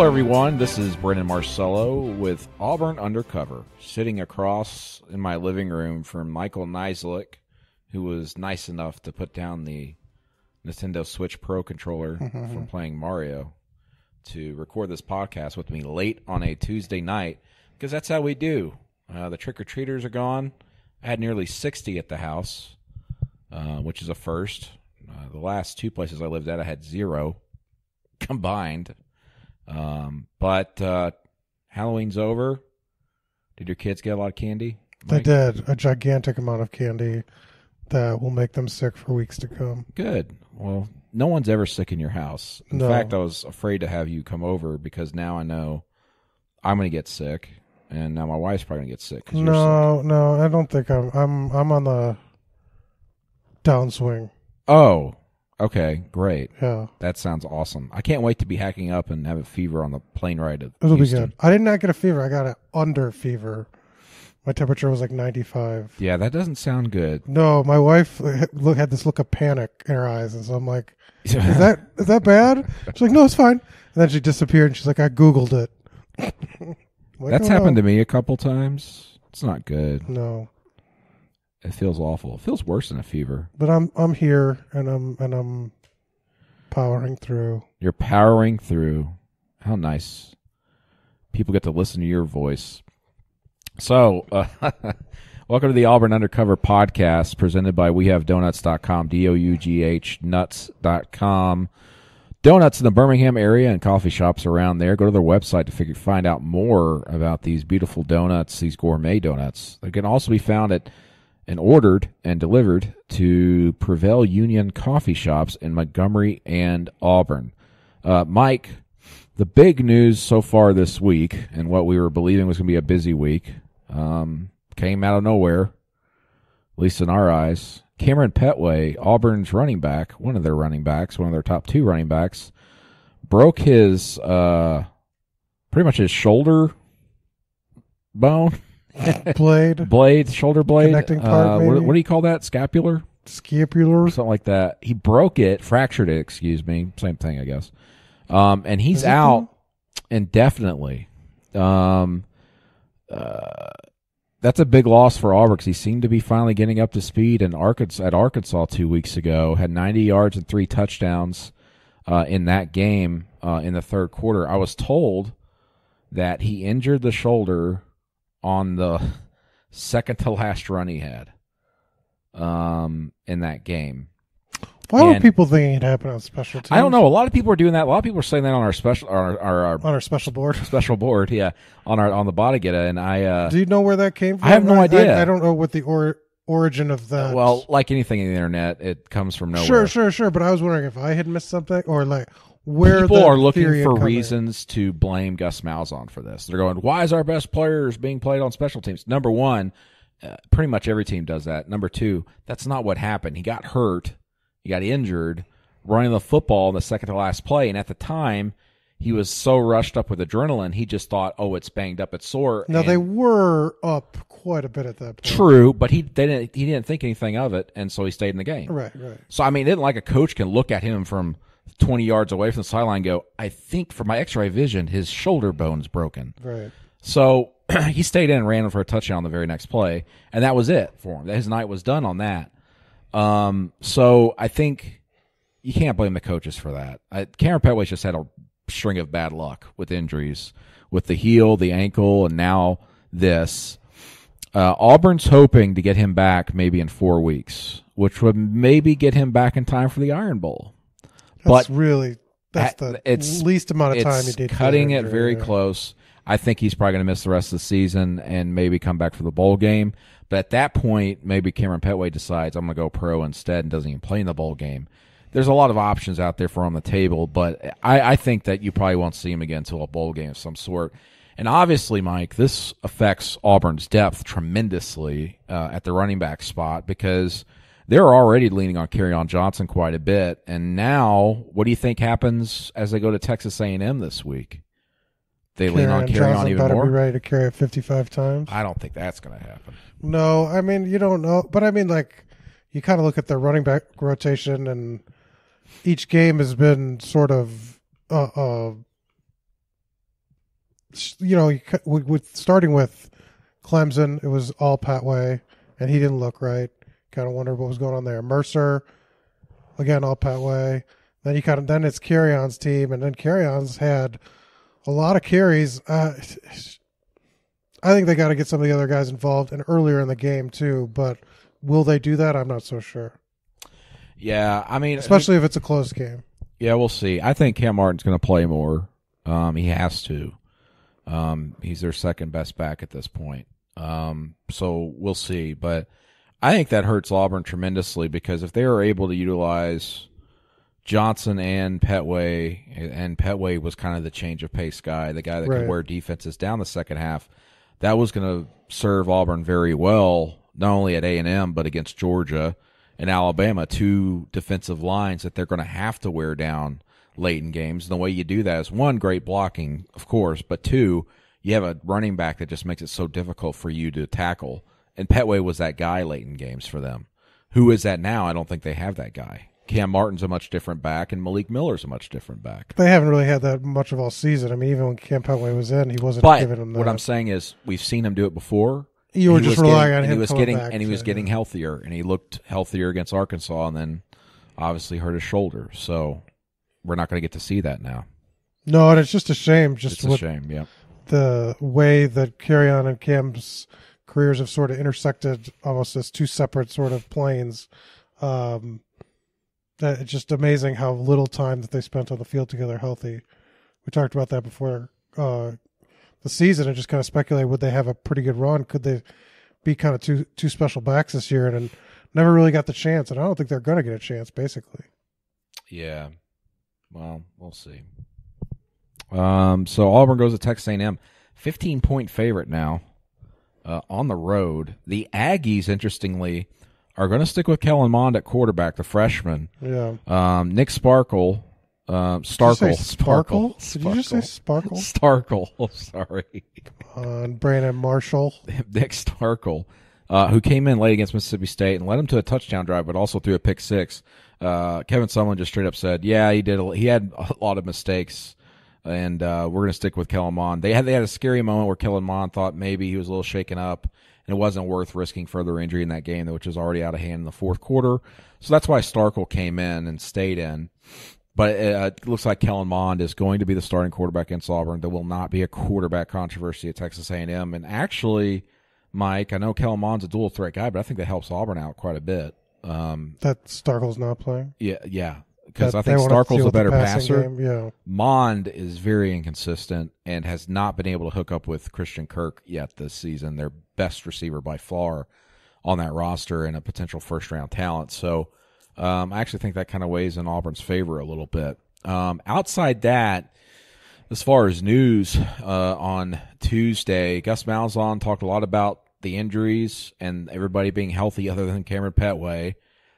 Hello, everyone. This is Brendan Marcello with Auburn Undercover, sitting across in my living room from Michael Niziolek, who was nice enough to put down the Nintendo Switch Pro controller from playing Mario to record this podcast with me late on a Tuesday night, because that's how we do. The trick-or-treaters are gone. I had nearly 60 at the house, which is a first. The last two places I lived at, I had 0 combined. But Halloween's over. Did your kids get a lot of candy, Mike? They did. A gigantic amount of candy that will make them sick for weeks to come. Good. Well, no one's ever sick in your house. In fact, I was afraid to have you come over because now I know I'm going to get sick, and now my wife's probably going to get sick. 'Cause you're sick. No, I don't think I'm on the downswing. Oh, okay, great. Yeah. That sounds awesome. I can't wait to be hacking up and have a fever on the plane ride to It'll Houston. be good. I did not get a fever. I got an under fever. My temperature was like 95. Yeah, that doesn't sound good. No, my wife had this look of panic in her eyes, and so I'm like, is that bad? She's like, no, it's fine. And then she disappeared, and she's like, I Googled it. Like, That's happened to me a couple times. It's not good. No. It feels awful. It feels worse than a fever. But I'm here, and I'm powering through. You're powering through. How nice. People get to listen to your voice. So, welcome to the Auburn Undercover podcast presented by WeHaveDonuts.com, DOUGH nuts.com. Donuts in the Birmingham area and coffee shops around there. Go to their website to find out more about these beautiful donuts, these gourmet donuts. They can also be found at and ordered and delivered to Prevail Union coffee shops in Montgomery and Auburn. Mike, the big news so far this week, and what we were believing was going to be a busy week, came out of nowhere, at least in our eyes. Kamryn Pettway, Auburn's running back, one of their top 2 running backs, broke his, pretty much his shoulder bone. Shoulder blade. Connecting part, maybe? What do you call that? Scapular? Something like that. He broke it, fractured it, same thing, I guess. And he's out indefinitely. That's a big loss for Auburn because he seemed to be finally getting up to speed at Arkansas 2 weeks ago. Had 90 yards and 3 touchdowns in that game in the third quarter. I was told that he injured the shoulder on the second to last run he had in that game. Why were people thinking it happened on special teams? I don't know. A lot of people are doing that. A lot of people are saying that on our special on our special board. Special board, yeah, on the Bodegetta. And I do you know where that came from? I have no idea. I don't know what the origin of that. Well, like anything in the internet, it comes from nowhere. Sure. But I was wondering if I had missed something or like where people are looking for reasons to blame Gus Malzahn for this. They're going, why is our best players being played on special teams? Number one, pretty much every team does that. Number two, that's not what happened. He got hurt. He got injured running the football in the second to last play. And at the time, he was so rushed up with adrenaline, he just thought, oh, it's banged up, it's sore. Now, they were up quite a bit at that point. True, but he didn't think anything of it, and so he stayed in the game. Right. So, I mean, it isn't like a coach can look at him from 20 yards away from the sideline and go, I think from my x-ray vision, his shoulder bone's broken. Right. So he stayed in and ran for a touchdown on the very next play, and that was it for him. His night was done on that. So I think you can't blame the coaches for that. Kamryn Pettway's just had a string of bad luck with injuries, with the heel, the ankle, and now this. Auburn's hoping to get him back maybe in 4 weeks, which would maybe get him back in time for the Iron Bowl. That's the least amount of time he did. Cutting it very close. I think he's probably going to miss the rest of the season and maybe come back for the bowl game. But at that point, maybe Kamryn Pettway decides I'm going to go pro instead and doesn't even play in the bowl game. There's a lot of options out there for him on the table, but I think that you probably won't see him again until a bowl game of some sort. And obviously, Mike, this affects Auburn's depth tremendously at the running back spot because they're already leaning on Kerryon Johnson quite a bit. And now, what do you think happens as they go to Texas A&M this week? They lean on Kerryon even more? Be ready to carry it 55 times? I don't think that's going to happen. No, I mean, you don't know. But I mean, like, you kind of look at their running back rotation, and each game has been sort of with starting with Clemson, it was all Pettway, and he didn't look right. Kind of wondered what was going on there. Mercer, again, all Pettway. Then then it's Carry-On's team, and then Carry-On's had a lot of carries. I think they got to get some of the other guys involved and earlier in the game too, but will they do that? I'm not so sure. Yeah, especially if it's a close game. Yeah, we'll see. I think Cam Martin's going to play more. He has to. He's their second best back at this point. So we'll see. But I think that hurts Auburn tremendously because if they are able to utilize Johnson and Pettway, and Pettway was kind of the change of pace guy, the guy that could wear defenses down the second half, that was going to serve Auburn very well, not only at A&M but against Georgia and Alabama, two defensive lines that they're going to have to wear down late in games. And the way you do that is, one, great blocking, of course, but two, you have a running back that just makes it so difficult for you to tackle. And Pettway was that guy late in games for them. Who is that now? I don't think they have that guy. Cam Martin's a much different back, and Malik Miller's a much different back. They haven't really had that much of all season. Even when Cam Pettway was in, he wasn't giving them that. What I'm saying is, we've seen him do it before. You were just relying on him. He was getting healthier, and he looked healthier against Arkansas, and then obviously hurt his shoulder. So we're not going to get to see that now. No, and it's just a shame. It's a shame, yeah. The way that Carry-On and Cam's careers have sort of intersected almost as two separate sort of planes. That it's just amazing how little time that they spent on the field together healthy. We talked about that before the season and just kind of speculated, would they have a pretty good run? Could they be kind of two special backs this year? And never really got the chance, and I don't think they're going to get a chance, basically. Yeah. Well, we'll see. So Auburn goes to Texas A&M. 15-point favorite now on the road. The Aggies, interestingly, are going to stick with Kellen Mond at quarterback, the freshman. Yeah. Nick Sparkle. Starkle. Sparkle? Did you just say Sparkle? Starkle. Sorry. Brandon Marshall. Nick Starkle, who came in late against Mississippi State and led him to a touchdown drive, but also threw a pick six. Kevin Sumlin just straight up said, "Yeah, he did. He had a lot of mistakes, and we're going to stick with Kellen Mond." They had a scary moment where Kellen Mond thought maybe he was a little shaken up, and it wasn't worth risking further injury in that game, which was already out of hand in the fourth quarter. So that's why Starkle came in and stayed in. But it looks like Kellen Mond is going to be the starting quarterback against Auburn. There will not be a quarterback controversy at Texas A&M. And actually, Mike, I know Kellen Mond's a dual threat guy, but I think that helps Auburn out quite a bit. That Starkle's not playing? Yeah. Because I think Starkle's a better passer. Game, yeah. Mond is very inconsistent and has not been able to hook up with Christian Kirk yet this season, their best receiver by far on that roster and a potential first-round talent. So I actually think that kind of weighs in Auburn's favor a little bit. Outside that, as far as news on Tuesday, Gus Malzahn talked a lot about the injuries and everybody being healthy other than Kamryn Pettway.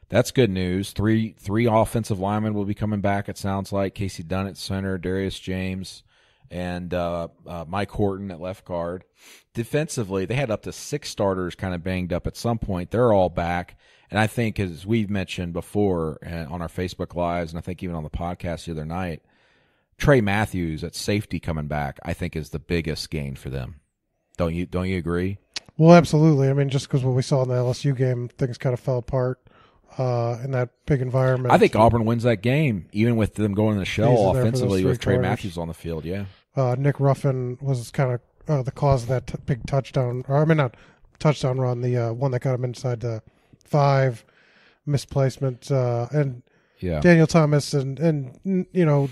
That's good news. Three offensive linemen will be coming back, it sounds like. Casey Dunn at center, Darius James, and Mike Horton at left guard. Defensively, they had up to 6 starters kind of banged up at some point. They're all back. And I think, as we've mentioned before on our Facebook Lives, and I think even on the podcast the other night, Trey Matthews at safety coming back, I think, is the biggest gain for them. Don't you agree? Well, absolutely. I mean, just because what we saw in the LSU game, things kind of fell apart in that big environment. I think Auburn wins that game, even with them going in the shell offensively with Trey Matthews on the field, yeah. Nick Ruffin was kind of the cause of that big touchdown, or I mean, not touchdown run, the one that got him inside the 5, misplacement, and Daniel Thomas and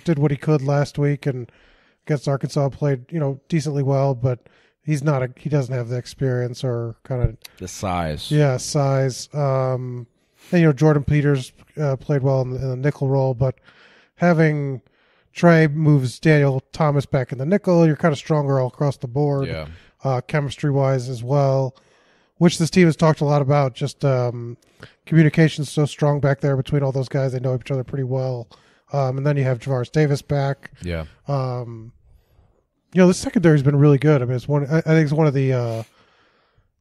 did what he could last week and against Arkansas, played decently well, but he doesn't have the experience or kind of the size. Yeah, size. And Jordan Peters played well in the nickel role, but having Trey moves Daniel Thomas back in the nickel, you're kind of stronger all across the board. Yeah. Chemistry wise as well, which this team has talked a lot about. Just communication's so strong back there between all those guys. They know each other pretty well. And then you have Javaris Davis back. Yeah. The secondary's been really good. I mean, I think it's one of the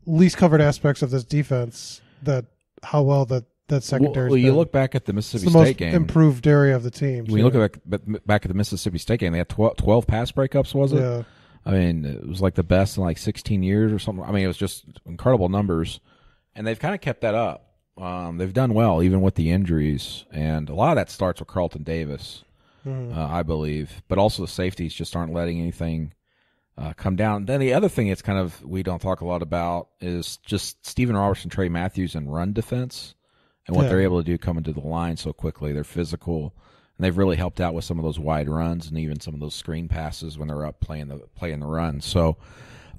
least covered aspects of this defense, that how well that secondary. Well, you look back at the Mississippi State State game, improved area of the team. When you look back at the Mississippi State game, they had 12 pass breakups, was it? Yeah. I mean, it was like the best in like 16 years or something. I mean, it was just incredible numbers, and they've kind of kept that up. They've done well, even with the injuries, and a lot of that starts with Carlton Davis, I believe. But also the safeties just aren't letting anything come down. Then the other thing it's kind of we don't talk a lot about is just Stephen Robertson, Trey Matthews, and run defense, and what they're able to do coming to the line so quickly. They're physical, and they've really helped out with some of those wide runs and even some of those screen passes when they're up playing the run. So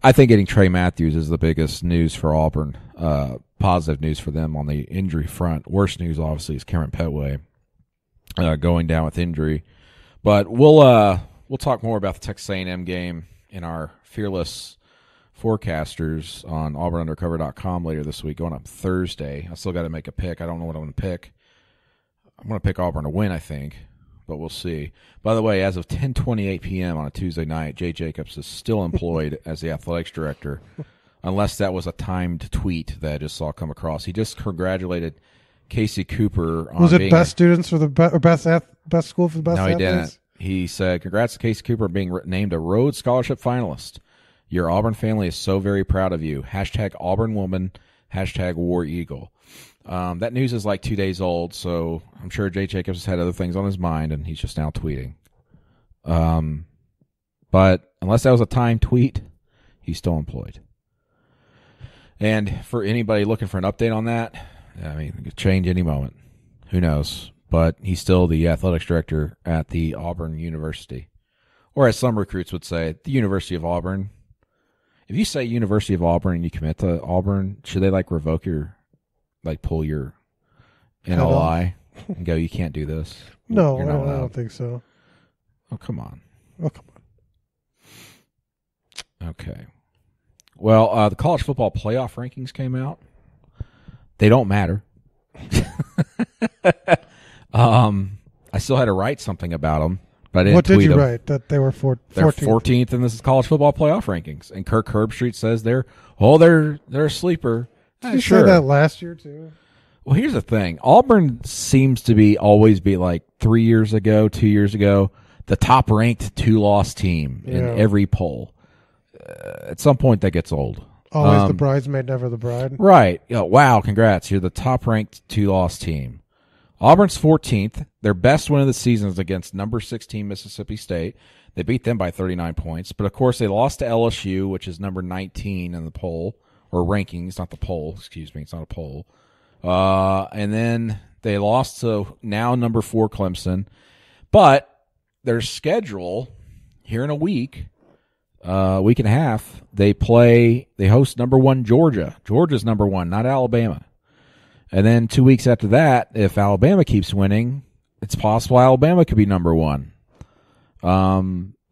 I think getting Trey Matthews is the biggest news for Auburn. Positive news for them on the injury front. Worst news, obviously, is Kamryn Pettway going down with injury. But we'll talk more about the Texas A&M game in our fearless forecasters on auburnundercover.com later this week, going up Thursday. I still got to make a pick. I don't know what I'm going to pick. I'm going to pick Auburn to win, I think, but we'll see. By the way, as of 10:28 p.m. on a Tuesday night, Jay Jacobs is still employed as the athletics director, unless that was a timed tweet that I just saw come across. He just congratulated Casey Cooper on Was it being best students for the best school for the best No, he athletes? didn't. He said, congrats to Casey Cooper being named a Rhodes Scholarship finalist. Your Auburn family is so very proud of you. # Auburn woman, # War Eagle. That news is like 2 days old, so I'm sure Jay Jacobs has had other things on his mind, and he's just now tweeting. But unless that was a timed tweet, he's still employed. And for anybody looking for an update on that, I mean, it could change any moment. Who knows? But he's still the athletics director at the Auburn University. Or as some recruits would say, the University of Auburn. If you say University of Auburn and you commit to Auburn, should they revoke your, pull your NLI and go, you can't do this? No, I don't think so. Oh, come on. Oh, come on. Okay. Well, the college football playoff rankings came out. They don't matter. I still had to write something about them, but I didn't What did tweet you them. write? That they were 14th? They're 14th in this college football playoff rankings, and Kirk Herbstreit says they're a sleeper. Did you say that last year too? Well, here's the thing: Auburn seems to always be like 2 years ago, the top ranked 2-loss team in every poll. At some point, that gets old. Always the bridesmaid, never the bride. Right. Wow, congrats. You're the top-ranked 2-loss team. Auburn's 14th. Their best win of the season is against number 16 Mississippi State. They beat them by 39 points. But, of course, they lost to LSU, which is number 19 in the poll, or rankings, not the poll. Excuse me, it's not a poll. And then they lost to now number 4 Clemson. But their schedule here in a week and a half, they host number 1 Georgia. Georgia's number 1, not Alabama. And then 2 weeks after that, if Alabama keeps winning, it's possible Alabama could be number 1.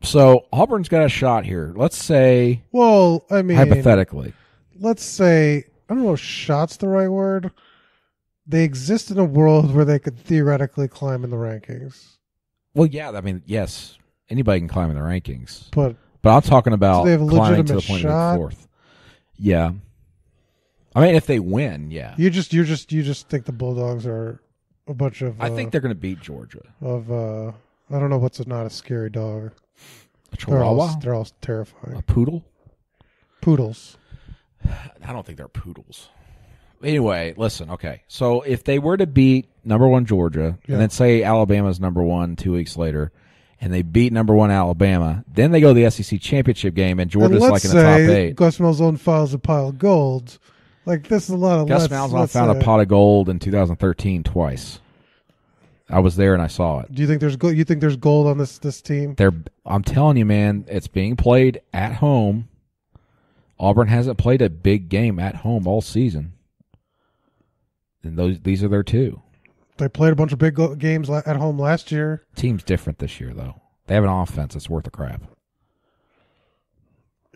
So Auburn's got a shot here. Let's say, well, I mean, hypothetically, let's say, I don't know if shot's the right word. They exist in a world where they could theoretically climb in the rankings. Well, yeah, I mean, yes, anybody can climb in the rankings. But I'm talking about so they have a climbing to the legitimate point shot? of being 4th. Yeah. I mean, if they win, yeah. You just think the Bulldogs are a bunch of. I think they're going to beat Georgia. I don't know what's not a scary dog. A Chihuahua? They're all terrifying. A poodle? Poodles. I don't think they're poodles. Anyway, listen, okay. So if they were to beat number 1 Georgia, and then say Alabama's number 1 2 weeks later, and they beat number 1 Alabama, then they go to the SEC championship game, and Georgia's in the top 8. Gus Malzahn files a pile of gold. This is a lot of. Gus Malzahn found a pot of gold in 2013 twice. I was there and I saw it. Do you think there's gold? You think there's gold on this team? I'm telling you, man, it's being played at home. Auburn hasn't played a big game at home all season, and these are their 2. They played a bunch of big games at home last year. Team's different this year, though. They have an offense that's worth a crap.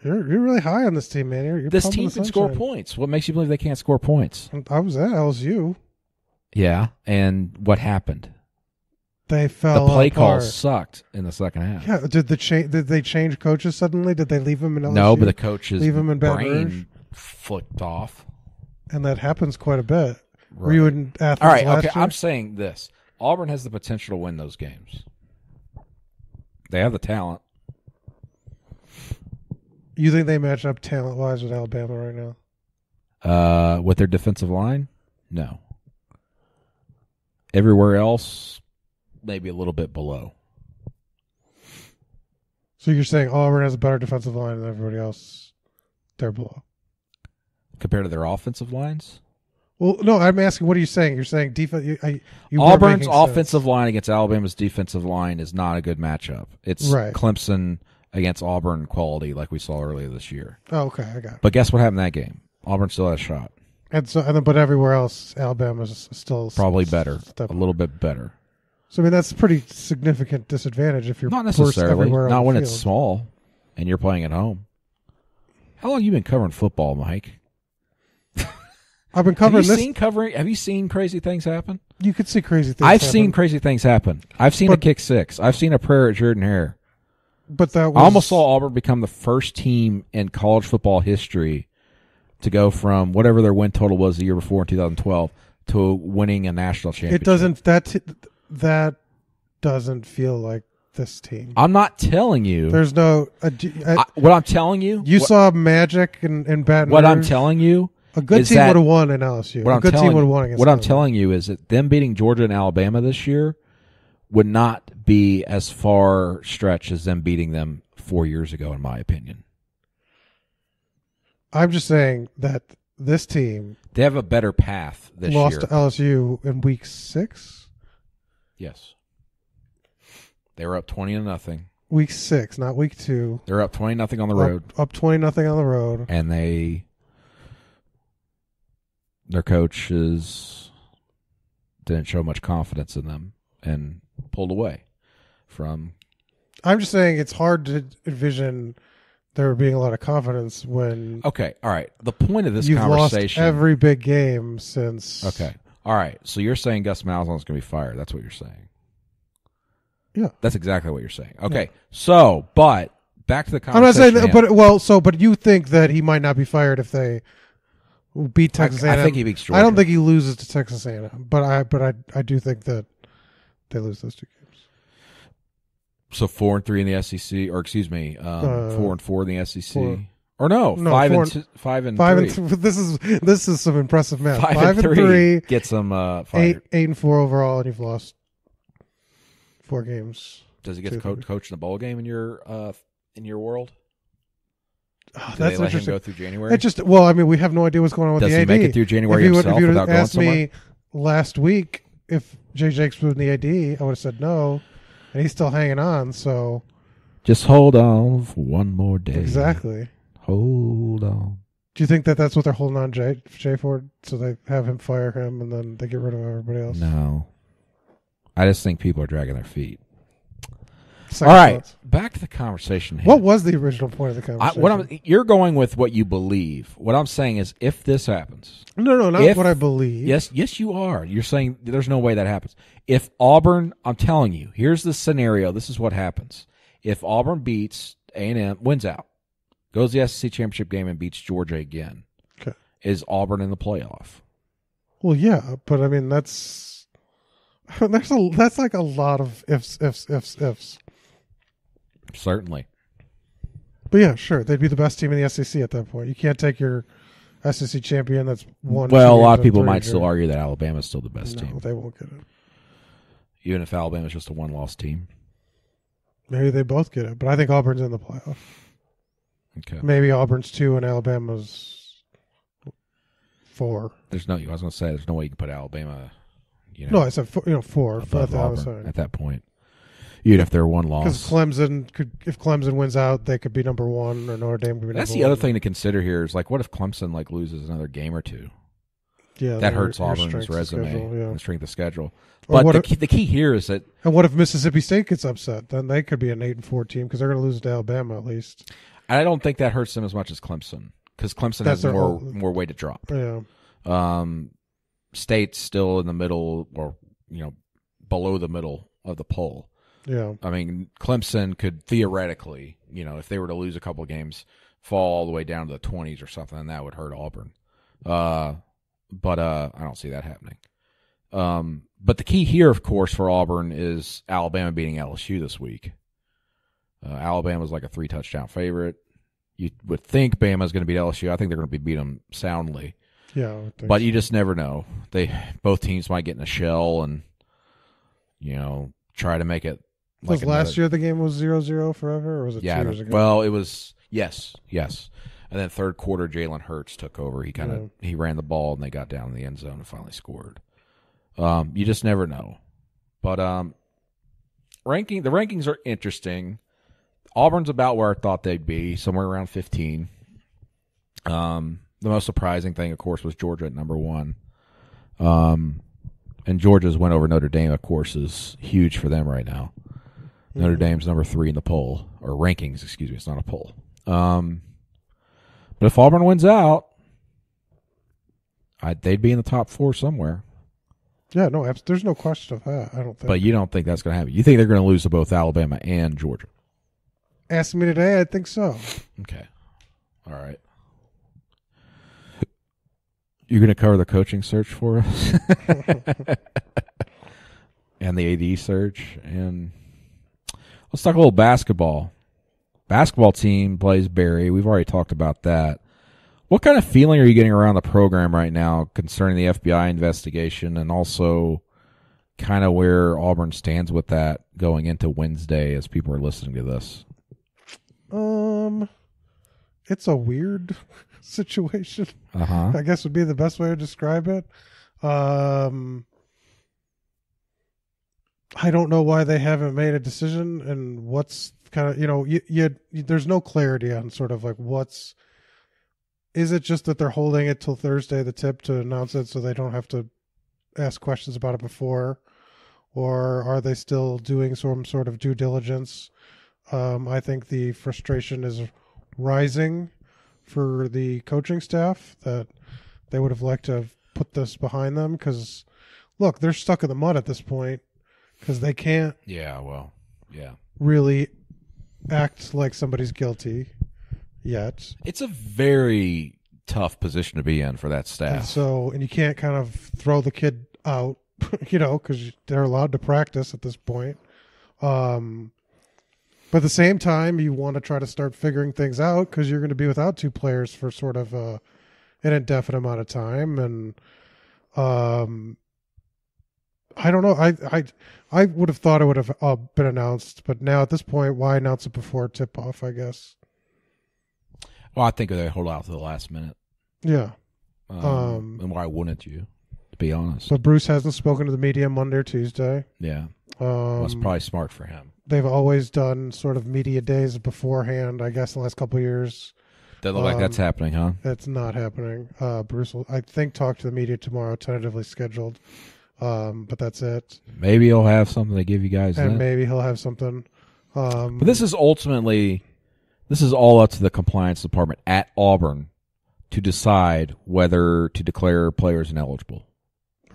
You're really high on this team, man. You're this team can score points. What makes you believe they can't score points? I was at LSU. Yeah, and what happened? They fell. The play calls sucked in the second half. Yeah, did they change coaches suddenly? Did they leave him in LSU? No, but the coach's leave him in brain flipped off. And that happens quite a bit. Right. Were you in Athens all right, last okay. year? I'm saying this. Auburn has the potential to win those games. They have the talent. You think they match up talent-wise with Alabama right now? With their defensive line? No. Everywhere else, maybe a little bit below. So you're saying Auburn has a better defensive line than everybody else? They're below. Compared to their offensive lines? Well, no, I'm asking, what are you saying? You're saying defense. Auburn's offensive line against Alabama's defensive line is not a good matchup. It's right. Clemson against Auburn quality, like we saw earlier this year. Oh, okay, I got it. But guess what happened in that game? Auburn still had a shot. But everywhere else, Alabama's still probably better, a little bit better. So I mean, that's a pretty significant disadvantage if you're not necessarily not when field. It's small and you're playing at home. How long have you been covering football, Mike? I've been covering Have you seen crazy things happen? You could see crazy things. I've seen crazy things happen. I've seen a kick six. I've seen a prayer at Jordan Hare. But that was, I almost saw Auburn become the first team in college football history to go from whatever their win total was the year before in 2012 to winning a national championship. It doesn't. That doesn't feel like this team. I'm not telling you. There's no. What I'm telling you. You saw Magic in Baton Rouge. What I'm telling you. A good team would have won in LSU. A good team would have won against. What I'm telling you is that them beating Georgia and Alabama this year would not be as far stretch as them beating them 4 years ago, in my opinion. I'm just saying that this team, they have a better path this lost year. To LSU in week 6. Yes, they were up 20-0. Week 6, not week 2. They're up 20-0 on the road. Up 20-0 on the road, and their coaches didn't show much confidence in them and pulled away from. I'm just saying it's hard to envision there being a lot of confidence when. Okay, all right. The point of this you've conversation. Lost every big game since. Okay, all right. So you're saying Gus Malzahn's going to be fired? That's what you're saying. Yeah, that's exactly what you're saying. Okay, so but back to the conversation. I'm not saying that, but you think that he might not be fired if they beat Texas A&M. I think he beats Georgia. I don't think he loses to Texas A&M, but I do think that they lose those 2 games. So 4-3 in the SEC, or excuse me, 4-4 in the SEC, or no, 5 and 3. This is some impressive math. 5 and 3 gets them fired. 8 and 4 overall, and you've lost 4 games. Does he get to coach in the bowl game in your world? Oh, that's interesting. Him go through January? We have no idea what's going on with the AD. Does he make it through January himself without going somewhere? If you would asked me last week if Jay Jakes was in the AD, I would have said no, and he's still hanging on. So just hold on for one more day. Exactly. Hold on. Do you think that that's what they're holding on Jay for? So they have him fire him, and then they get rid of everybody else? No. I just think people are dragging their feet. All right, back to the conversation here. What was the original point of the conversation? You're going with what you believe. What I'm saying is, if this happens, not what I believe. Yes, you are. You're saying there's no way that happens. If Auburn, I'm telling you, here's the scenario. This is what happens. If Auburn beats A&M, wins out, goes to the SEC championship game and beats Georgia again, okay, is Auburn in the playoff? Well, yeah, but I mean that's like a lot of ifs. Certainly. But yeah, sure. They'd be the best team in the SEC at that point. You can't take your SEC champion that's won. Well, a lot of people might still argue that Alabama's still the best team. No, they won't get it. Even if Alabama's just a one-loss team. Maybe they both get it, but I think Auburn's in the playoff. Okay. Maybe Auburn's 2 and Alabama's 4. I was going to say, there's no way you can put Alabama, No, I said 4 above Auburn at that point. Even if they're one loss. Because if Clemson wins out, they could be number 1, or Notre Dame could be number 1. That's the other thing to consider here is, what if Clemson loses another game or 2? Yeah, that hurts Auburn's resume and strength of schedule. Or but the key here is that. And what if Mississippi State gets upset? Then they could be an 8-4 team because they're going to lose to Alabama at least. I don't think that hurts them as much as Clemson because Clemson has more weight to drop. Yeah. State's still in the middle or below the middle of the poll. Yeah. I mean, Clemson could theoretically, if they were to lose a couple of games, fall all the way down to the 20s or something, and that would hurt Auburn. But I don't see that happening. But the key here, of course, for Auburn is Alabama beating LSU this week. Alabama's like a 3-touchdown favorite. You would think Bama's going to beat LSU. I think they're going to beat them soundly. Yeah, I would think But so. you just never know. Both teams might get in a shell and try to make it. Was last year the game was 0-0 forever, or was it 2 years ago? Well, it was yes. And then third quarter, Jalen Hurts took over. He ran the ball and they got down in the end zone and finally scored. You just never know. But the rankings are interesting. Auburn's about where I thought they'd be, somewhere around 15. The most surprising thing, of course, was Georgia at number 1. And Georgia's win over Notre Dame, of course, is huge for them right now. Notre Dame's number 3 in the poll, or rankings, excuse me. It's not a poll. But if Auburn wins out, they'd be in the top 4 somewhere. Yeah, no, there's no question of that. I don't think. But you don't think that's going to happen. You think they're going to lose to both Alabama and Georgia? Ask me today, I think so. Okay. All right. You're going to cover the coaching search for us? And the AD search. And let's talk a little basketball. Basketball team plays Barry. We've already talked about that. What kind of feeling are you getting around the program right now concerning the FBI investigation and also kind of where Auburn stands with that going into Wednesday as people are listening to this? It's a weird situation. Uh-huh. I guess would be the best way to describe it. I don't know why they haven't made a decision and what's kind of, there's no clarity on sort of like is it just that they're holding it till Thursday, the tip, to announce it so they don't have to ask questions about it before? Or are they still doing some sort of due diligence? I think the frustration is rising for the coaching staff that they would have liked to have put this behind them because, look, they're stuck in the mud at this point because they can't really act like somebody's guilty yet. It's a very tough position to be in for that staff. And you can't kind of throw the kid out, because they're allowed to practice at this point. But at the same time, you want to try to start figuring things out because you're going to be without 2 players for sort of an indefinite amount of time. And I don't know. I would have thought it would have been announced, but now at this point, why announce it before tip-off, I guess? Well, I think they hold out to the last minute. Yeah. And why wouldn't you, to be honest? But Bruce hasn't spoken to the media Monday or Tuesday. Yeah. That's probably smart for him. They've always done sort of media days beforehand, I guess, the last couple of years. Doesn't look like that's happening, huh? That's not happening. Bruce will, I think, talk to the media tomorrow, tentatively scheduled. But that's it. Maybe he'll have something to give you guys and then. Maybe he'll have something. But this is all up to the compliance department at Auburn to decide whether to declare players ineligible.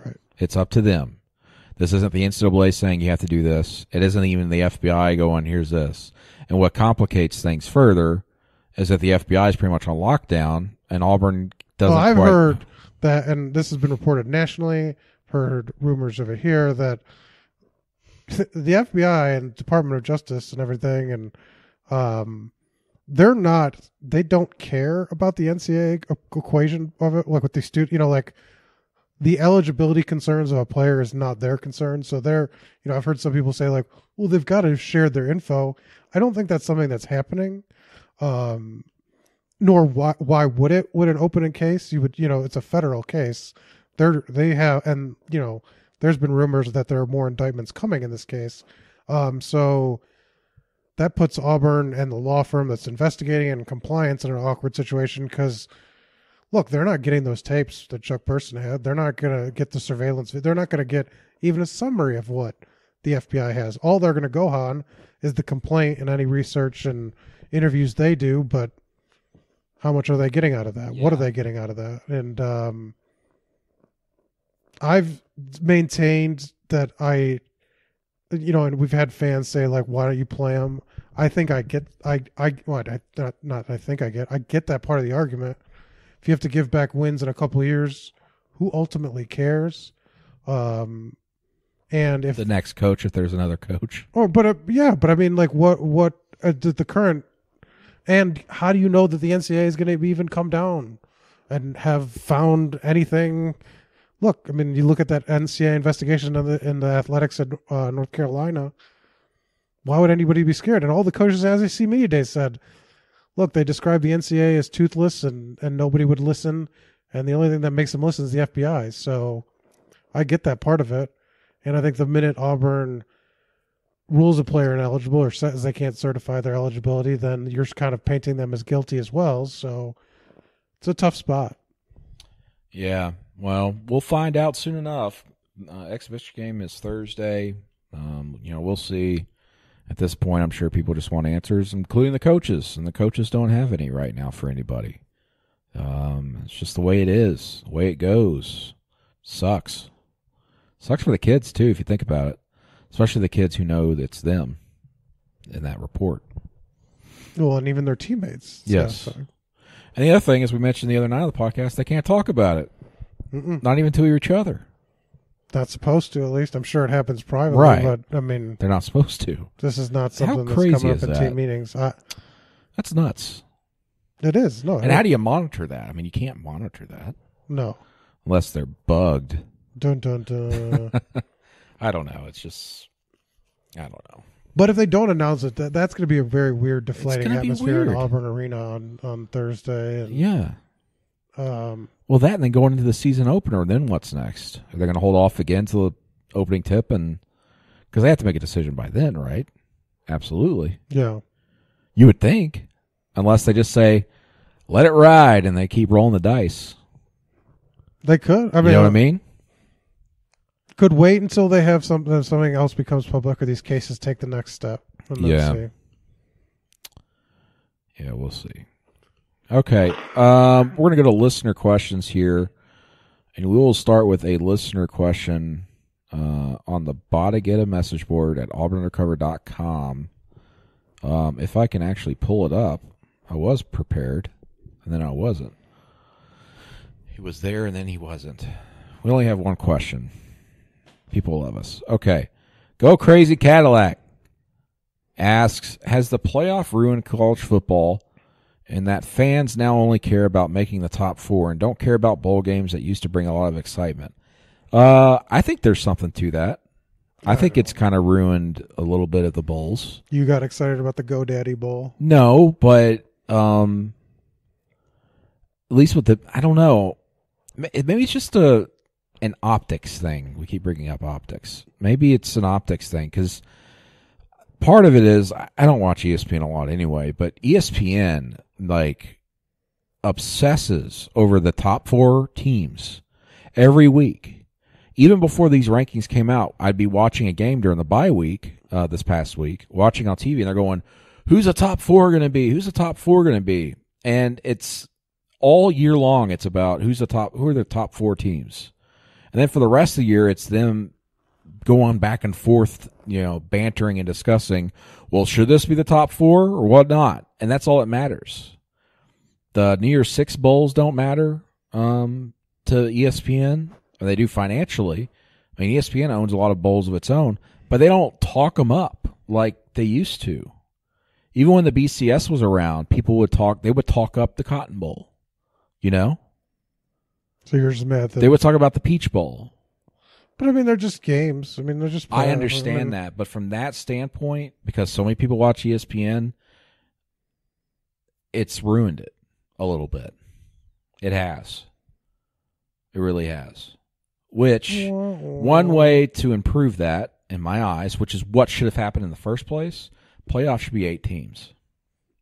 Right. It's up to them. This isn't the NCAA saying you have to do this. It isn't even the FBI going, here's this. And what complicates things further is that the FBI is pretty much on lockdown, and Auburn doesn't I've heard that, and this has been reported nationally, heard rumors of it here, that the FBI and Department of Justice and everything, and they don't care about the NCAA equation of it, like with the student, like the eligibility concerns of a player is not their concern. So I've heard some people say like, well, they've got to have shared their info. I don't think that's something that's happening. Nor why would it? Would an opening case, you would, it's a federal case. They have, and there's been rumors that there are more indictments coming in this case. So that puts Auburn and the law firm that's investigating and compliance in an awkward situation because, look, they're not getting those tapes that Chuck Person had. They're not going to get the surveillance. They're not going to get even a summary of what the FBI has. All they're going to go on is the complaint and any research and interviews they do, but how much are they getting out of that? Yeah. What are they getting out of that? And I've maintained that and we've had fans say like, why don't you play them? I think I get that part of the argument. If you have to give back wins in a couple of years, who ultimately cares? And if the next coach, if there's another coach, but I mean, like what the current And how do you know that the NCAA is going to even come down and have found anything? Look, I mean, you look at that NCAA investigation in the athletics at North Carolina. Why would anybody be scared? And all the coaches at SEC Media Day said, look, they described the NCAA as toothless and nobody would listen. And the only thing that makes them listen is the FBI. So I get that part of it. And I think the minute Auburn rules a player ineligible or says they can't certify their eligibility, then you're kind of painting them as guilty as well. So it's a tough spot. Yeah, well, we'll find out soon enough. Exhibition game is Thursday. We'll see. At this point, I'm sure people just want answers, including the coaches, and the coaches don't have any right now for anybody. It's just the way it is, the way it goes. Sucks. Sucks for the kids, too, if you think about it, especially the kids who know that it's them in that report. Well, and even their teammates. Yes. And the other thing, as we mentioned the other night on the podcast, they can't talk about it. Not even to each other. Not supposed to, at least. I'm sure it happens privately, right. But, I mean... They're not supposed to. This is not something that's coming up in team meetings. That's nuts. It is. No. And how do you monitor that? I mean, you can't monitor that. No. Unless they're bugged. Dun, dun, dun. I don't know. It's just... I don't know. But if they don't announce it, that's going to be a very weird, deflating atmosphere in Auburn Arena on Thursday. And, yeah. Well, that and then going into the season opener, then what's next? Are they going to hold off again to the opening tip? And because they have to make a decision by then, right? Absolutely. Yeah. You would think, unless they just say, let it ride, and they keep rolling the dice. They could. I mean, you know what I mean? Could wait until they have something else becomes public, or these cases take the next step. Yeah. See. Yeah, we'll see. Okay, we're going to go to listener questions here, and we will start with a listener question on the Bodegetta message board at auburnundercover.com. If I can actually pull it up, I was prepared, and then I wasn't. He was there, and then he wasn't. We only have one question. People love us. Okay, Go Crazy Cadillac asks, has the playoff ruined college football and that fans now only care about making the top four and don't care about bowl games that used to bring a lot of excitement? I think there's something to that. I think it's kind of ruined a little bit of the bowls. You got excited about the GoDaddy Bowl? No, but at least with the, I don't know. Maybe it's just an optics thing. We keep bringing up optics. Maybe it's an optics thing because part of it is I don't watch ESPN a lot anyway, but ESPN obsesses over the top four teams every week. Even before these rankings came out, I'd be watching a game during the bye week this past week, watching on TV, and they're going, who's the top four going to be? Who's the top four going to be? And it's all year long, it's about who are the top four teams. And then for the rest of the year, it's them going back and forth, bantering and discussing, well, should this be the top four or what not? And that's all that matters. The New Year's Six Bowls don't matter to ESPN. They do financially. I mean, ESPN owns a lot of bowls of its own, but they don't talk them up like they used to. Even when the BCS was around, people would talk. They would talk up the Cotton Bowl, So you're just mad that they would talk about the Peach Bowl. But I mean, they're just games. I mean, they're just. I understand that, but from that standpoint, because so many people watch ESPN, it's ruined it a little bit. It has. It really has. Which, one way to improve that, in my eyes, which is what should have happened in the first place, playoffs should be 8 teams.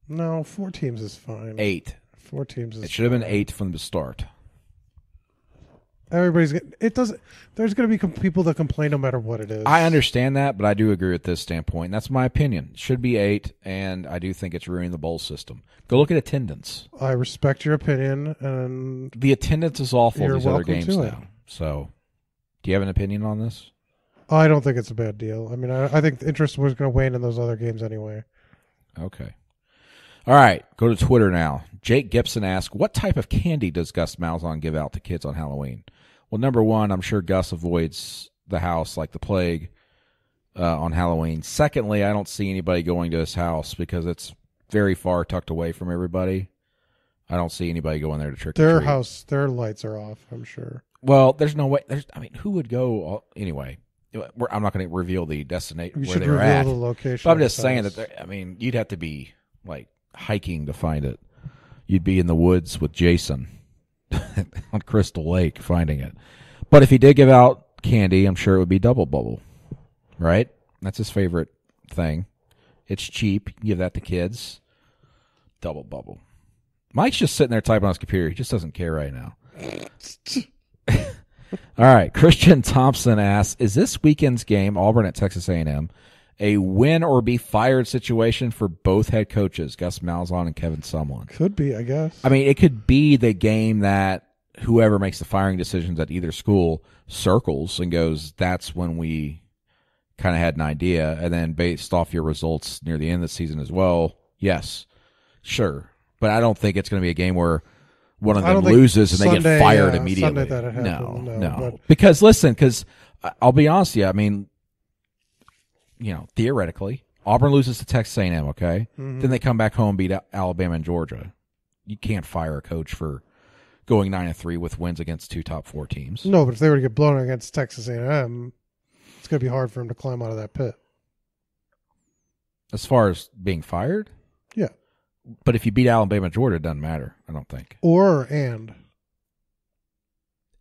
No, 4 teams is fine. 8. 4 teams is It should have been 8 from the start. There's going to be people that complain no matter what it is. I understand that, but I do agree with this standpoint. That's my opinion. It should be 8, and I do think it's ruining the bowl system. Go look at attendance. I respect your opinion, and the attendance is awful these other games now. So, do you have an opinion on this? I don't think it's a bad deal. I mean, I think the interest was going to wane in those other games anyway. Okay. All right, go to Twitter now. Jake Gibson asks, what type of candy does Gus Malzahn give out to kids on Halloween? Well, number one, I'm sure Gus avoids the house like the plague on Halloween. Secondly, I don't see anybody going to his house because it's very far tucked away from everybody. I don't see anybody going there to trick or Their treat. house, their lights are off, I'm sure. Well, there's no way. Who would go anyway? I'm not going to reveal the destination You where should they're reveal at. the location. But I'm just of saying the that. house. You'd have to be like hiking to find it. You'd be in the woods with Jason on Crystal Lake finding it. But if he did give out candy, I'm sure it would be Double Bubble, right? That's his favorite thing. It's cheap. You give that to kids. Double Bubble. Mike's just sitting there typing on his computer. He just doesn't care right now. All right. Christian Thompson asks, is this weekend's game, Auburn at Texas A&M, a win or be fired situation for both head coaches, Gus Malzahn and Kevin Sumlin? Could be, I guess. I mean, it could be the game that whoever makes the firing decisions at either school circles and goes, that's when we kind of had an idea. And then based off your results near the end of the season as well, yes, sure. But I don't think it's going to be a game where one of them loses and they get fired immediately. Sunday that No. Because listen, I'll be honest with you. I mean, theoretically, Auburn loses to Texas A&M, okay? Mm-hmm. Then they come back home and beat Alabama and Georgia. You can't fire a coach for going 9-3 with wins against two top 4 teams. No, but if they were to get blown against Texas A&M, it's going to be hard for him to climb out of that pit. As far as being fired? Yeah. But if you beat Alabama and Georgia, it doesn't matter, I don't think.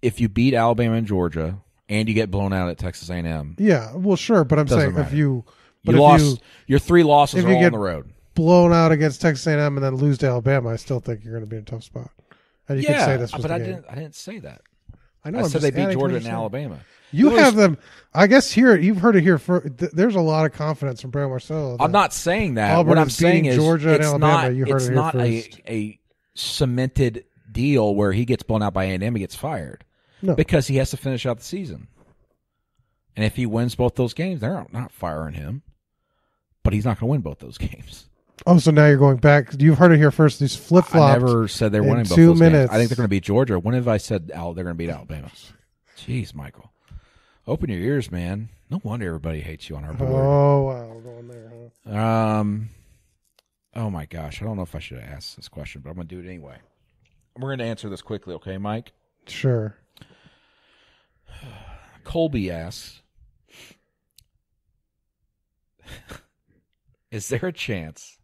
If you beat Alabama and Georgia and you get blown out at Texas A&M. Yeah, well, sure, but I'm saying matter. if you lost, your 3 losses are all on the road. Blown out against Texas A&M and then lose to Alabama, I still think you're going to be in a tough spot. And you could say this was but the I game. didn't say that. I know. I I'm said just they beat adding Georgia to and what you're Alabama. You have them. I guess here you've heard it here. There's a lot of confidence from Brad Marcello. I'm not saying that. Auburn What I'm is saying beating is Georgia and it's Alabama. You heard it's it here not first. a cemented deal where he gets blown out by A&M, he gets fired. No. Because he has to finish out the season. And if he wins both those games, they're not firing him. But he's not going to win both those games. Oh, so now you're going back. You've heard it here first. These flip-flops. I never said they're winning both 2 those minutes. games. I think they're going to beat Georgia. When have I said they're going to beat Alabama? Jeez, Michael. Open your ears, man. No wonder everybody hates you on our board. Oh, wow. We're going there, huh? Oh, my gosh. I don't know if I should have asked this question, but I'm going to do it anyway. We're going to answer this quickly, okay, Mike? Sure. Colby asks, is there a chance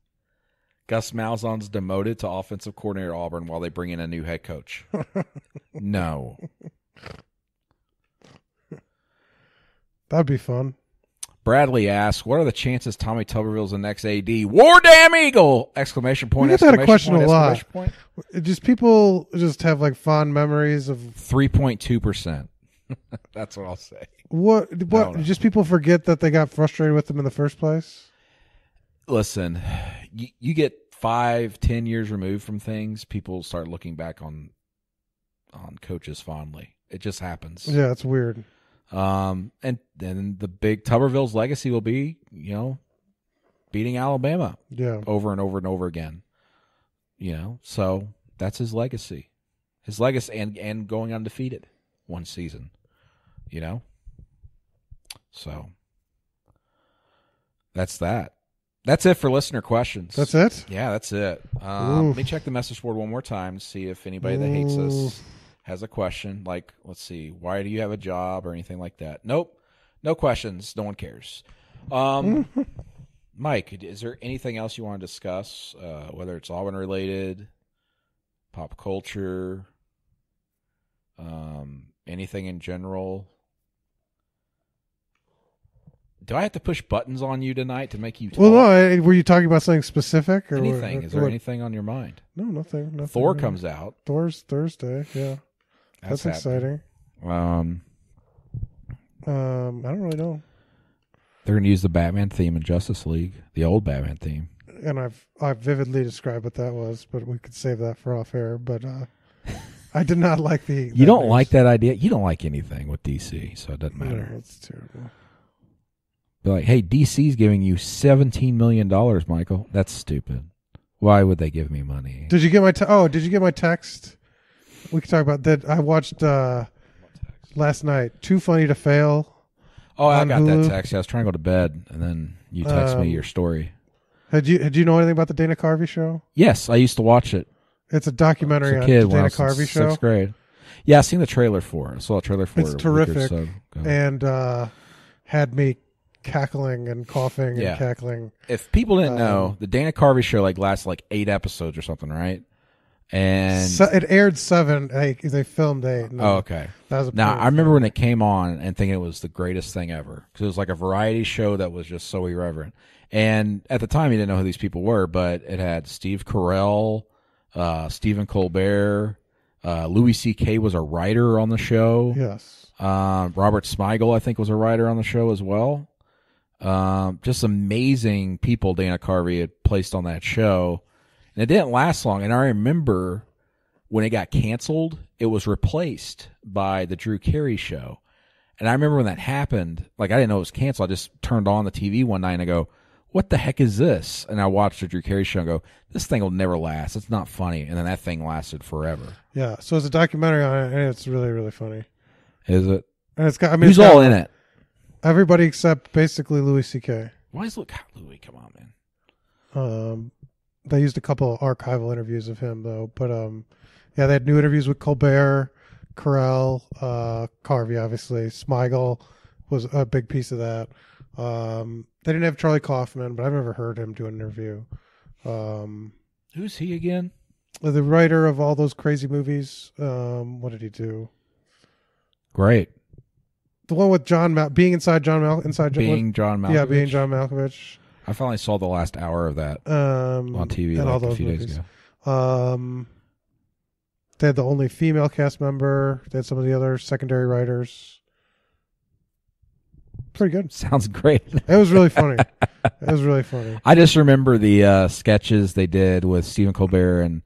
Gus Malzahn's demoted to offensive coordinator at Auburn while they bring in a new head coach? No. That'd be fun. Bradley asks, what are the chances Tommy Tuberville's the next AD? War damn Eagle! Exclamation point, We get that exclamation question point, a lot. exclamation point. Just people just have like fond memories of 3.2%. That's what I'll say. what just people forget that they got frustrated with them in the first place. Listen, you get 5-10 years removed from things, people start looking back on coaches fondly. It just happens. Yeah, it's weird. And then the big Tuberville's legacy will be, beating Alabama over and over and over again. So that's his legacy. His legacy and going undefeated one season. So that's that. That's it for listener questions. That's it? Yeah, that's it. Let me check the message board one more time to see if anybody that hates us has a question. Like, let's see, why do you have a job or anything like that? Nope. No questions. No one cares. Mike, is there anything else you want to discuss, whether it's Auburn related, pop culture, anything in general? Do I have to push buttons on you tonight to make you talk? Well, no. Were you talking about something specific? Or anything? Is there anything on your mind? No, nothing. Thor comes out. Thor's Thursday. Yeah, that's exciting. I don't really know. They're going to use the Batman theme in Justice League, the old Batman theme. And I've vividly described what that was, but we could save that for off air. But I did not like the. You don't like that idea? You don't like anything with DC, so it doesn't matter. No, that's terrible. Be like, hey, DC's giving you $17 million, Michael. That's stupid. Why would they give me money? Did you get my did you get my text? We could talk about that. I watched last night. Too Funny to Fail. Oh, I got Hulu. that text. I was trying to go to bed, and then you text me your story. Had you know anything about the Dana Carvey show? Yes, I used to watch it. It's a documentary As a on kid the when I Dana was in Carvey show. 6th grade. Yeah, I seen the trailer for it. I saw a trailer for it. It's a week or terrific, so ago. and had me cackling and coughing and cackling. If people didn't know, the Dana Carvey show lasts 8 episodes or something, right? And it aired 7. They filmed 8. Oh, okay. That was I remember when it came on and thinking it was the greatest thing ever because it was like a variety show that was just so irreverent. And at the time, you didn't know who these people were, but it had Steve Carell, Stephen Colbert, Louis C.K. was a writer on the show. Yes. Robert Smigel, I think, was a writer on the show as well. Just amazing people Dana Carvey had placed on that show. And it didn't last long. And I remember when it got canceled, it was replaced by the Drew Carey show. And I remember when that happened, I didn't know it was canceled. I just turned on the TV one night and I go, what the heck is this? And I watched the Drew Carey show and go, this thing will never last. It's not funny. And then that thing lasted forever. Yeah. So it's a documentary on it, and it's really, really funny. Is it? And it's got, who's all in it? Everybody except basically Louis C.K. Why is Louis? Come on, man. They used a couple of archival interviews of him, though. But, they had new interviews with Colbert, Carell, Carvey, obviously. Smigel was a big piece of that. They didn't have Charlie Kaufman, but I've never heard him do an interview. Who's he again? The writer of all those crazy movies. What did he do? Great. The one with being inside John Malkovich. Being John Malkovich. Yeah, being John Malkovich. I finally saw the last hour of that on TV and all a those few movies. days ago. They had the only female cast member. They had some of the other secondary writers. Pretty good. Sounds great. It was really funny. I just remember the sketches they did with Stephen Colbert and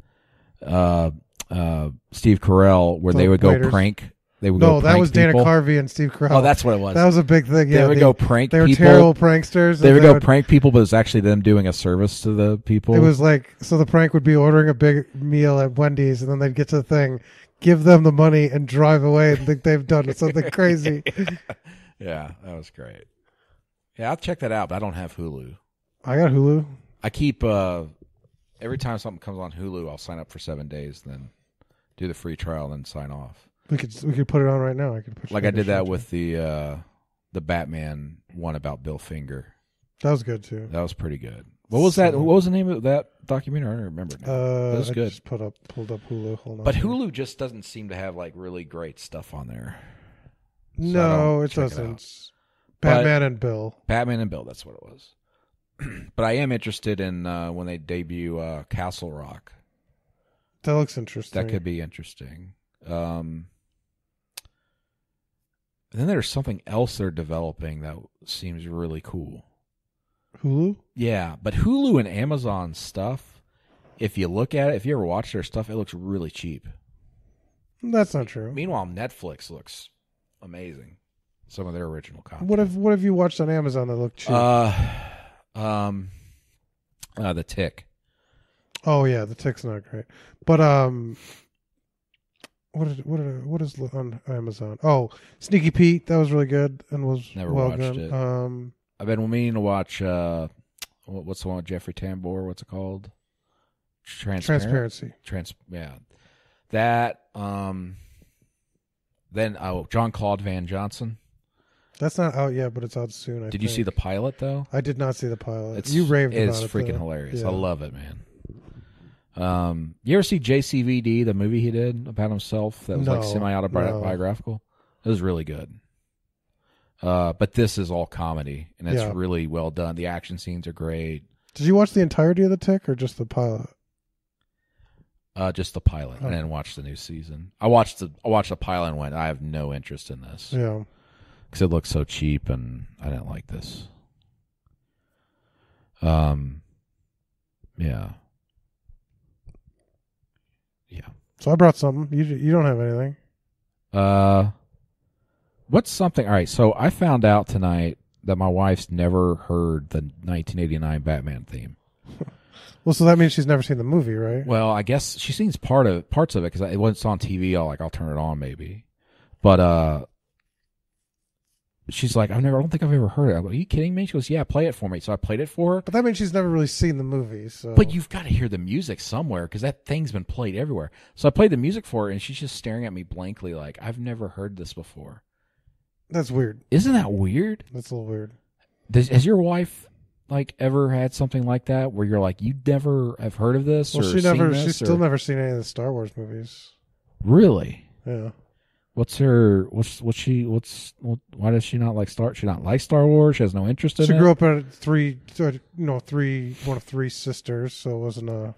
Steve Carell where they would go prank. That was Dana people. Carvey and Steve Carell. Oh, that's what it was. That was a big thing. Yeah, they would go prank people. They were terrible pranksters. They would go prank people, but it was actually them doing a service to the people. It was so the prank would be ordering a big meal at Wendy's, and then they'd get to the thing, give them the money, and drive away and think they've done something crazy. Yeah, that was great. Yeah, I'll check that out, but I don't have Hulu. I got Hulu. I keep, every time something comes on Hulu, I'll sign up for 7 days, then do the free trial, then sign off. We could put it on right now. I did that with the Batman one about Bill Finger. That was good too. That was pretty good. What was that? What was the name of that documentary? I don't remember now. That was good. Just pulled up Hulu. Hold on. But Hulu just doesn't seem to have really great stuff on there. No, it doesn't. Batman and Bill. Batman and Bill. That's what it was. But I am interested in when they debut Castle Rock. That looks interesting. That could be interesting. And then there's something else they're developing that seems really cool. Hulu? Yeah, but Hulu and Amazon stuff, if you look at it, if you ever watch their stuff, it looks really cheap. That's not true. Meanwhile, Netflix looks amazing. Some of their original content. What have you watched on Amazon that looked cheap? The Tick. Oh yeah, The Tick's not great. But what is on Amazon? Oh, Sneaky Pete, that was really good and was never well watched done. it. I've been meaning to watch. What's the one with Jeffrey Tambor? What's it called? Transparency. Yeah, that. Then Jean-Claude Van Johnson. That's not out yet, but it's out soon. Did you see the pilot though? I did not see the pilot. You raved about it. It's freaking hilarious. Yeah. I love it, man. You ever see JCVD, the movie he did about himself that was semi-autobiographical? It was really good. But this is all comedy, and it's really well done. The action scenes are great. Did you watch the entirety of The Tick or just the pilot? Just the pilot. I didn't watch the new season. I watched the pilot and went, I have no interest in this. Yeah. Because it looks so cheap, and I didn't like this. Yeah. Yeah. So I brought something. You don't have anything. What's something? All right. So I found out tonight that my wife's never heard the 1989 Batman theme. Well, so that means she's never seen the movie, right? Well, I guess she's seen parts of it because it was on TV. I'll turn it on maybe. But she's like, I don't think I've ever heard it. I go, are you kidding me? She goes, yeah, play it for me. So I played it for her. But that means she's never really seen the movie. So. But you've got to hear the music somewhere because that thing's been played everywhere. So I played the music for her, and she's just staring at me blankly like, I've never heard this before. That's weird. Isn't that weird? That's a little weird. Has your wife ever had something like that where you're like, you never have heard of this? Well, or she's still never seen any of the Star Wars movies. Really? Yeah. Why does she not like Star? She not like Star Wars. She has no interest in it. She grew up at one of three sisters, so it wasn't a.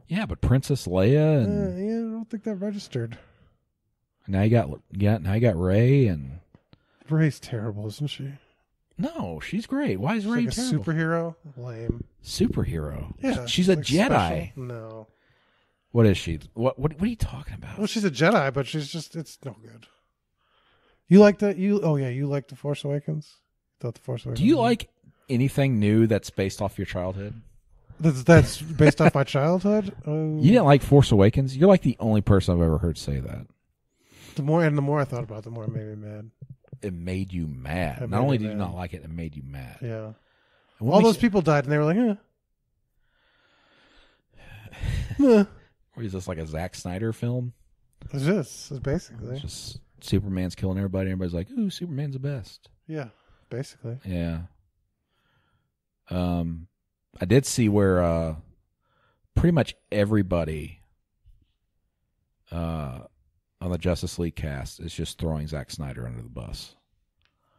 Yeah, but Princess Leia and yeah, I don't think that registered. now you got Rey and Rey's terrible, isn't she? no, she's great. Why is She's Rey like a terrible? Superhero, lame. Superhero. Yeah, she's a like Jedi. special. No. What is she? What are you talking about? Well, she's a Jedi, but it's no good. You like that? You like The Force Awakens? Thought The Force Awakens. Do you like anything new that's based off your childhood? That's based off my childhood? You didn't like Force Awakens? You're like the only person I've ever heard say that. The more I thought about it, the more it made me mad. It made you mad. It Not made only me did you mad. not like it, it made you mad. Yeah. And what All makes those you- people died, and they were like, eh. Or is this like a Zack Snyder film? It's basically. It's just Superman's killing everybody. Everybody's like, ooh, Superman's the best. Yeah, basically. Yeah. I did see where pretty much everybody on the Justice League cast is just throwing Zack Snyder under the bus.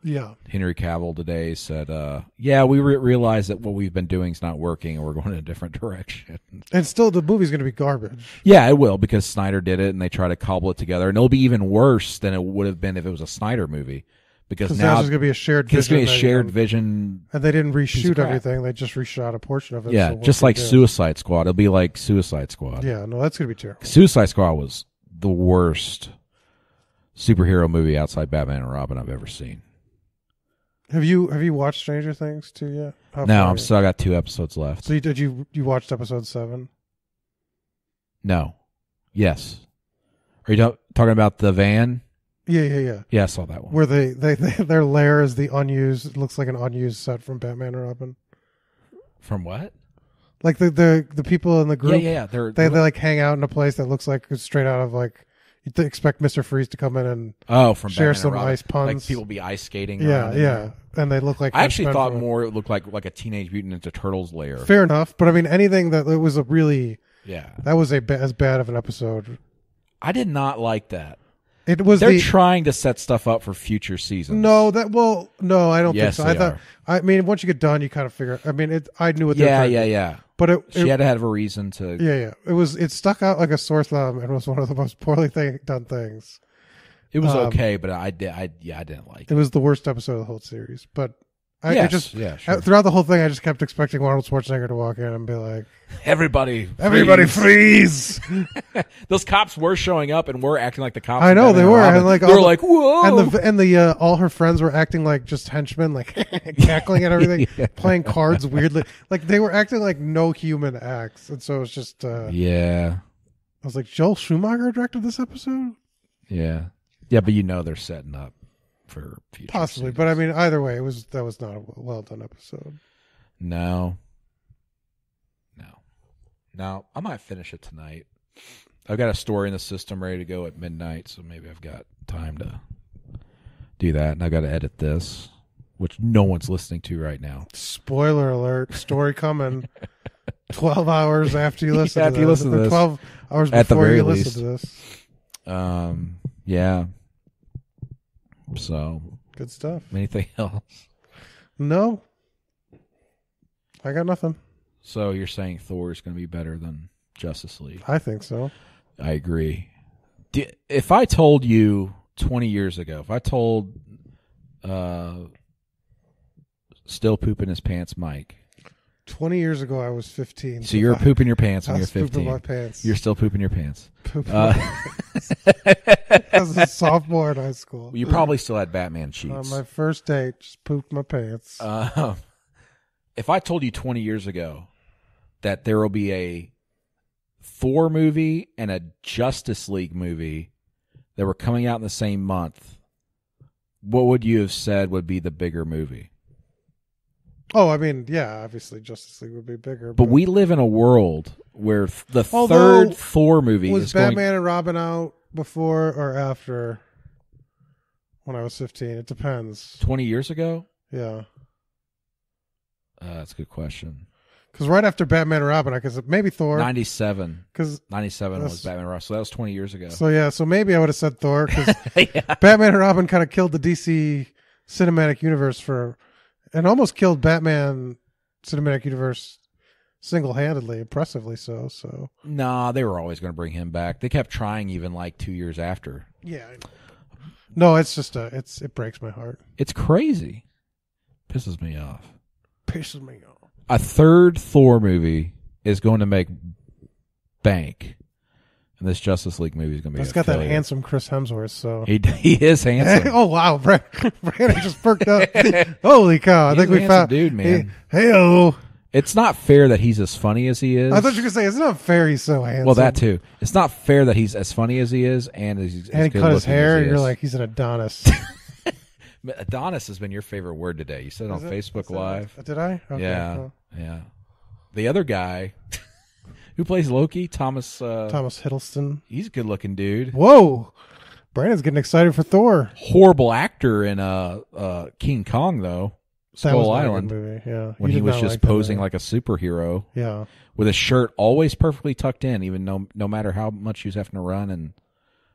Yeah. Henry Cavill today said, yeah, we realize that what we've been doing is not working and we're going in a different direction. And still, the movie's going to be garbage. Yeah, it will because Snyder did it and they try to cobble it together. And it'll be even worse than it would have been if it was a Snyder movie. Because now there's going to be a shared vision. it's going to be a shared vision. And they didn't piece of reshoot crap. everything. They just reshot a portion of it. Yeah, so what just they like did- Suicide Squad. It'll be like Suicide Squad. Yeah, no, that's going to be terrible. Suicide Squad was the worst superhero movie outside Batman and Robin I've ever seen. Have you watched Stranger Things too yet? How No, far are I'm you? still got 2 episodes left. So you watched episode 7? No. Yes. Are you talking about the van? Yeah. Yeah, I saw that one. Where they their lair is the unused. It looks like an unused set from Batman and Robin. From what? Like the people in the group. Yeah. They like hang out in a place that looks like it's straight out of like you'd expect Mr. Freeze to come in and from share Batman some and Robin. ice puns. Like people be ice skating. yeah, around in yeah. there. And they look like I actually henchmen thought from- more it looked like a Teenage Mutant Ninja Turtles lair. Fair enough, but I mean anything that it was a really Yeah. that was as bad of an episode. I did not like that. It was They're trying to set stuff up for future seasons. no, I don't Yes, think so. they I thought. are. I mean, once you get done, you kind of figure. I mean, I knew what they were Yeah, trying to do. yeah. But She had to have a reason to. yeah. It stuck out like a sore thumb and was one of the most poorly done things. It was okay, but I didn't like It it. was the worst episode of the whole series. But Sure. throughout the whole thing, I just kept expecting Arnold Schwarzenegger to walk in and be like, Everybody freeze!" Those cops were showing up and were acting like the cops. I in know Batman they and were, Robin. and like they all were the- like, whoa, and the all her friends were acting like just henchmen, like cackling and everything, Yeah. playing cards weirdly, like they were acting like no human acts, and so it was just. yeah, I was like, Joel Schumacher directed this episode? yeah. But they're setting up for future. Possibly, seasons. but I mean, either way, that was not a well done episode. No. I might finish it tonight. I've got a story in the system ready to go at midnight, so maybe I've got time to do that. And I got to edit this, which no one's listening to right now. Spoiler alert! Story coming. 12 hours after you listen. After to you this. listen to Or this. 12 hours At the before very you least. listen to this. Yeah. So, Good stuff. anything else? No, I got nothing. So you're saying Thor is going to be better than Justice League? I think so. I agree. If I told you 20 years ago, if I told still pooping his pants Mike. 20 years ago, I was 15. So you're pooping your pants I when you're was pooping 15. my pants. You're still pooping your pants. Pooping Uh, my pants. As a sophomore in high school. You probably still had Batman sheets. On my first date, just pooped my pants. If I told you 20 years ago that there will be a Thor movie and a Justice League movie that were coming out in the same month, what would you have said would be the bigger movie? Oh, I mean, yeah, obviously Justice League would be bigger. But we live in a world where the Although, third Thor movie was is Batman and Robin out before or after when I was 15? It depends. 20 years ago? Yeah. That's a good question. Because right after Batman and Robin, because maybe Thor. 97. Because 97 was Batman and Robin, so that was 20 years ago. So maybe I would have said Thor, because Yeah. Batman and Robin kind of killed the DC cinematic universe and almost killed Batman cinematic universe single-handedly, impressively so. So Nah, they were always going to bring him back. They kept trying even like 2 years after. yeah, no, it's just it breaks my heart. It's crazy. Pisses me off. Pisses me off. A third Thor movie is going to make bank, and this Justice League movie is going to be. It's a got failure. that handsome Chris Hemsworth. So He is handsome. Oh wow, Brandon just perked up. Holy cow! I He's think a we handsome found dude, man. Hey-o. It's not fair that he's as funny as he is. I thought you were gonna say it's not fair. He's so handsome. Well, that too. It's not fair that he's as funny as he is, and he's And as he good cut his looking hair, as and he you're is. like, he's an Adonis. Adonis has been your favorite word today. You said it on Facebook Live. Did I? Okay. Yeah, Well, yeah. The other guy who plays Loki, Thomas Hiddleston. He's a good-looking dude. Whoa, Brandon's getting excited for Thor. Horrible actor in King Kong, though. That was Skull not a good Island, movie. Yeah, when You he did was not just like that posing movie. like a superhero Yeah. with his shirt always perfectly tucked in, even no matter how much he was having to run and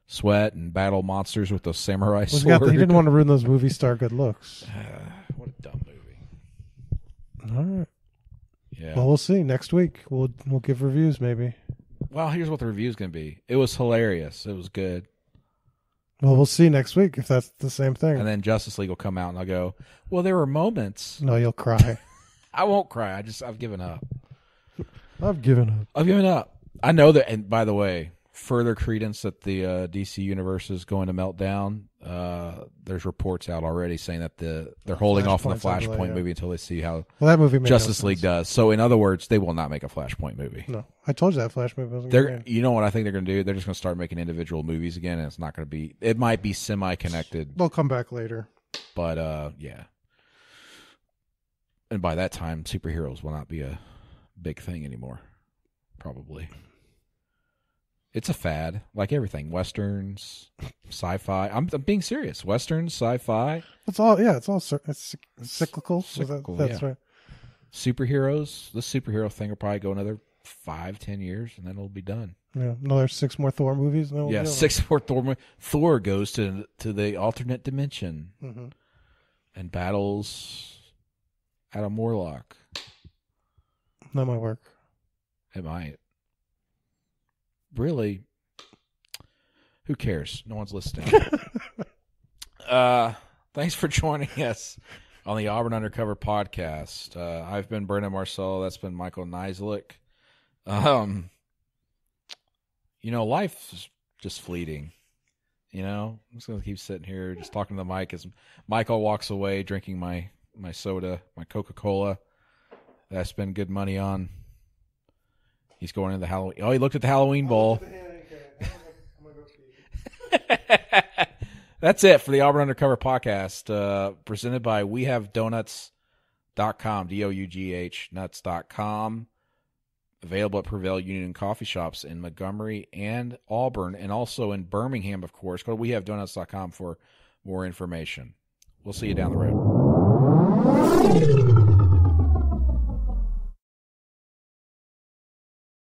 sweat and battle monsters with those samurai Well, sword. he didn't want to ruin those movie star good looks. What a dumb movie. All right. Yeah. Well, we'll see next week. We'll give reviews maybe. Well, here's what the review's going to be. It was hilarious. It was good. Well, we'll see next week if that's the same thing. And then Justice League will come out and I'll go, well, there were moments. No, you'll cry. I won't cry. I've given up. I've given up. I've given up. I know that, and by the way, further credence that the DC universe is going to melt down. There's reports out already saying that they're holding off on the Flashpoint movie until they see how that movie made Justice no League sense. does. So, in other words, they will not make a Flashpoint movie. No, I told you that Flash movie wasn't going to You know what I think they're going to do? They're just going to start making individual movies again, and it's not going to be. It might be semi-connected, They'll come back later. but yeah. And by that time, superheroes will not be a big thing anymore. Probably. It's a fad, like everything. Westerns, sci-fi. I'm being serious. Westerns, sci-fi. It's all it's cyclical. Cyclical, That's yeah. right. Superheroes. The superhero thing will probably go another 5-10 years, and then it'll be done. Yeah, another 6 more Thor movies. And then we'll Yeah, be over. 6 more Thor. Thor goes to the alternate dimension and battles Adam Warlock. That might work. It might. Really, who cares? No one's listening. Thanks for joining us on the Auburn Undercover podcast. I've been Brendan Marcello. That's been Michael Niziolek. Life is just fleeting. I'm just going to keep sitting here just talking to the mic as Michael walks away drinking my soda, my Coca-Cola that I spend good money on. He's going into the Halloween. Oh, he looked at the Halloween Bowl. That's it for the Auburn Undercover podcast, presented by WeHaveDonuts.com, DOUGH nuts.com. Available at Prevail Union coffee shops in Montgomery and Auburn, and also in Birmingham, of course. Go to WeHaveDonuts.com for more information. We'll see you down the road.